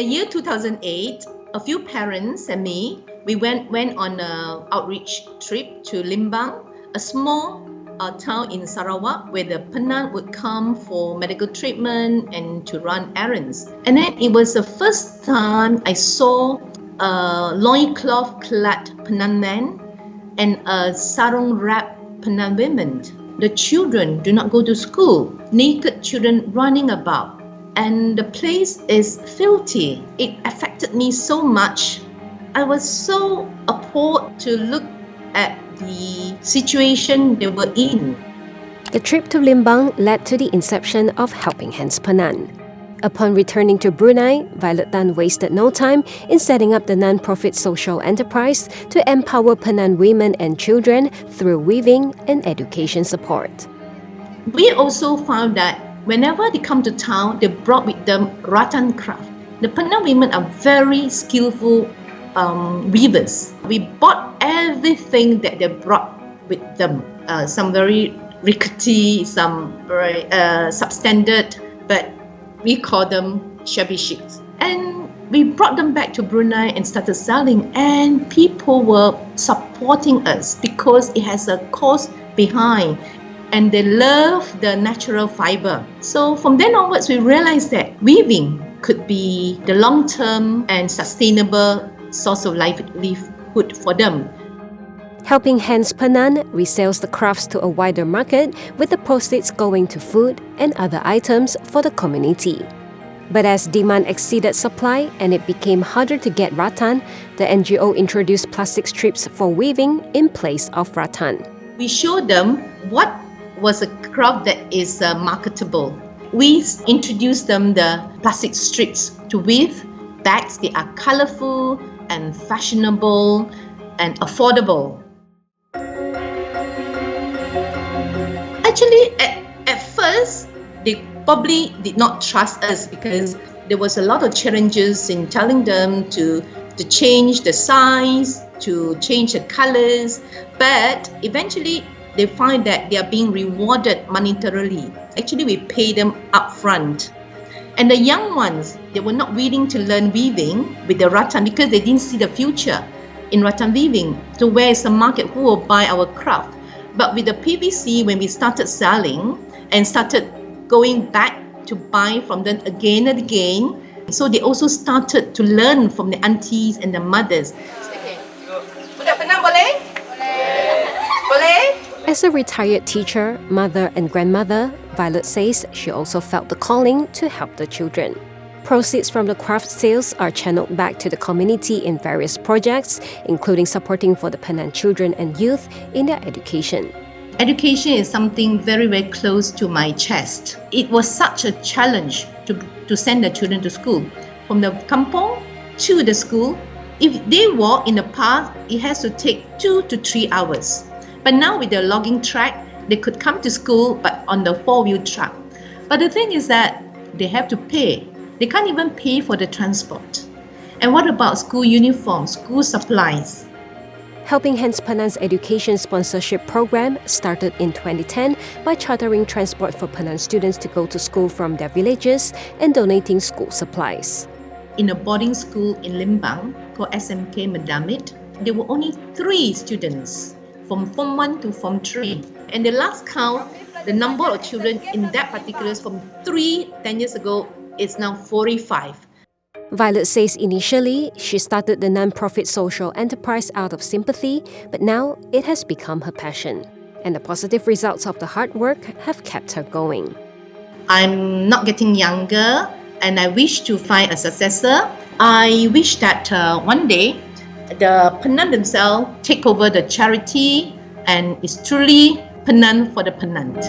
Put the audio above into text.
the year 2008, a few parents and me, we went on an outreach trip to Limbang, a small town in Sarawak where the Penan would come for medical treatment and to run errands. And then it was the first time I saw a loincloth-clad Penan man and a sarong-wrapped Penan women. The children do not go to school, naked children running about. And the place is filthy. It affected me so much. I was so appalled to look at the situation they were in. The trip to Limbang led to the inception of Helping Hands Penan. Upon returning to Brunei, Violette Tan wasted no time in setting up the non-profit social enterprise to empower Penan women and children through weaving and education support. We also found that whenever they come to town, they brought with them rattan craft. The Penan women are very skillful weavers. We bought everything that they brought with them. Some very rickety, some very substandard, but we call them shabby chics. And we brought them back to Brunei and started selling, and people were supporting us because it has a cause behind. And they love the natural fiber. So from then onwards, we realized that weaving could be the long-term and sustainable source of livelihood for them. Helping Hands Penan resells the crafts to a wider market, with the proceeds going to food and other items for the community. But as demand exceeded supply and it became harder to get rattan, the NGO introduced plastic strips for weaving in place of rattan. We showed them what was a craft that is marketable. We introduced them the plastic strips to weave bags. They are colorful and fashionable and affordable. Actually, at first, they probably did not trust us because there was a lot of challenges in telling them to change the size, to change the colors. But eventually, they find that they are being rewarded monetarily. Actually, we pay them upfront. And the young ones, they were not willing to learn weaving with the rattan because they didn't see the future in rattan weaving. So where is the market? Who will buy our craft? But with the PVC, when we started selling and started going back to buy from them again and again, so they also started to learn from the aunties and the mothers. Okay. Budak Penan boleh? Boleh? As a retired teacher, mother and grandmother, Violette says she also felt the calling to help the children. Proceeds from the craft sales are channeled back to the community in various projects, including supporting for the Penan children and youth in their education. Education is something very, very close to my chest. It was such a challenge to send the children to school. From the kampong to the school, if they walk in the path, it has to take 2 to 3 hours. But now with the logging track, they could come to school but on the 4-wheel truck. But the thing is that they have to pay. They can't even pay for the transport. And what about school uniforms, school supplies? Helping Hands Penan's education sponsorship program started in 2010 by chartering transport for Penan students to go to school from their villages and donating school supplies. In a boarding school in Limbang called SMK Medamit, there were only 3 students from Form 1 to Form 3. And the last count, the number of children in that particular from 10 years ago is now 45. Violette says initially, she started the non-profit social enterprise out of sympathy, but now it has become her passion. And the positive results of the hard work have kept her going. I'm not getting younger, and I wish to find a successor. I wish that one day, the Penan themselves take over the charity and it's truly Penan for the Penant.